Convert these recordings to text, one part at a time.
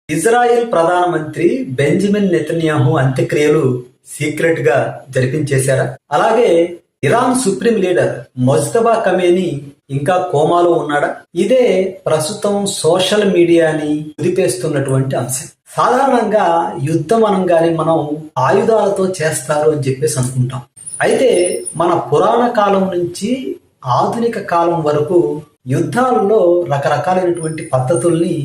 Israel ప్రధానమంత్రి Benjamin Netanyahu అంత్యక్రియలు secret గా జరిపించేశారా? అలాగే Iran supreme leader Mojtaba Khamenei ఇంకా కోమాలో ఉన్నాడా? ఇదే ప్రస్తుతం సోషల్ మీడియాని కుదిపేస్తున్నటువంటి అంశం. సాధారణంగా యుద్ధం అనగానే మనం ఆయుధాలతో చేస్తారు అని చెప్పేసి అనుకుంటాం. అయితే మన పురాణ కాలం నుంచి ఆధునిక కాలం వరకు యుద్ధాలలో రకరకాలైనటువంటి పద్ధతుల్ని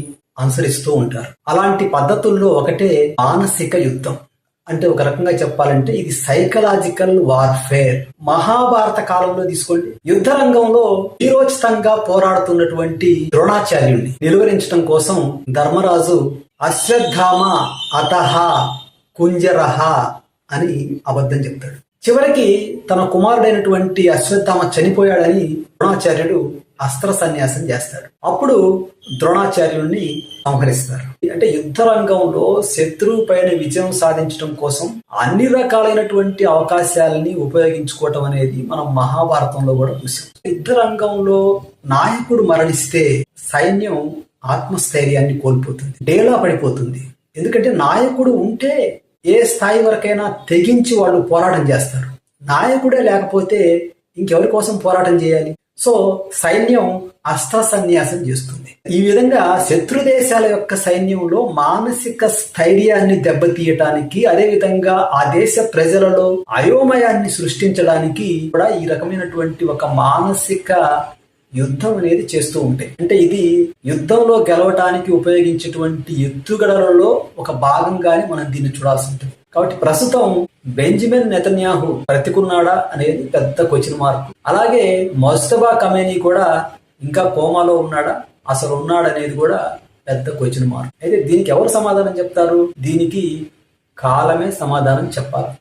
అనుసరిస్తూ ఉంటారు. అలాంటి పద్ధతుల్లో ఒకటే మానసిక యుద్ధం. అంటే ఒక రకంగా చెప్పాలంటే ఇది సైకలాజికల్ వార్ఫేర్. మహాభారత కాలంలో తీసుకోండి, యుద్ధ రంగంలో వీరోచితంగా పోరాడుతున్నటువంటి ద్రోణాచార్యుడిని నిలువరించడం కోసం ధర్మరాజు అశ్వత్థామ అతహ కుంజరహ అని అబద్ధం చెప్తాడు. చివరికి తన కుమారుడైనటువంటి అశ్వత్థామ చనిపోయాడని ద్రోణాచార్యుడు అస్త్ర సన్యాసం చేస్తాడు. అప్పుడు ద్రోణాచార్యుడిని సంహరిస్తారు. అంటే యుద్ధ రంగంలో శత్రువు పైన విజయం సాధించడం కోసం అన్ని రకాలైనటువంటి అవకాశాలని ఉపయోగించుకోవటం అనేది మనం మహాభారతంలో కూడా చూసాం. యుద్ధ రంగంలో నాయకుడు మరణిస్తే సైన్యం ఆత్మస్థైర్యాన్ని కోల్పోతుంది, డేలా పడిపోతుంది. ఎందుకంటే నాయకుడు ఉంటే ఏ స్థాయి వరకైనా తెగించి వాళ్ళు పోరాటం చేస్తారు. నాయకుడే లేకపోతే ఇంకెవరి కోసం పోరాటం చేయాలి? సో సైన్యం అస్త్ర సన్యాసం చేస్తుంది. ఈ విధంగా శత్రు దేశాల యొక్క సైన్యంలో మానసిక స్థైర్యాన్ని దెబ్బతీయటానికి, అదే విధంగా ఆ దేశ ప్రజలలో అయోమయాన్ని సృష్టించడానికి కూడా ఈ రకమైనటువంటి ఒక మానసిక యుద్ధం అనేది చేస్తూ ఉంటాయి. అంటే ఇది యుద్ధంలో గెలవటానికి ఉపయోగించేటువంటి ఎత్తుగడలలో ఒక భాగంగానే మనం దీన్ని చూడాల్సి ఉంటుంది. కాబట్టి ప్రస్తుతం బెంజమిన్ నెతన్యాహు బ్రతికున్నాడా అనేది పెద్ద క్వశ్చన్ మార్క్. అలాగే మొజ్తబా ఖమేనీ కూడా ఇంకా కోమాలో ఉన్నాడా, అసలు ఉన్నాడనేది కూడా పెద్ద క్వశ్చన్ మార్క్. అయితే దీనికి ఎవరు సమాధానం చెప్తారు? దీనికి కాలమే సమాధానం చెప్పాలి.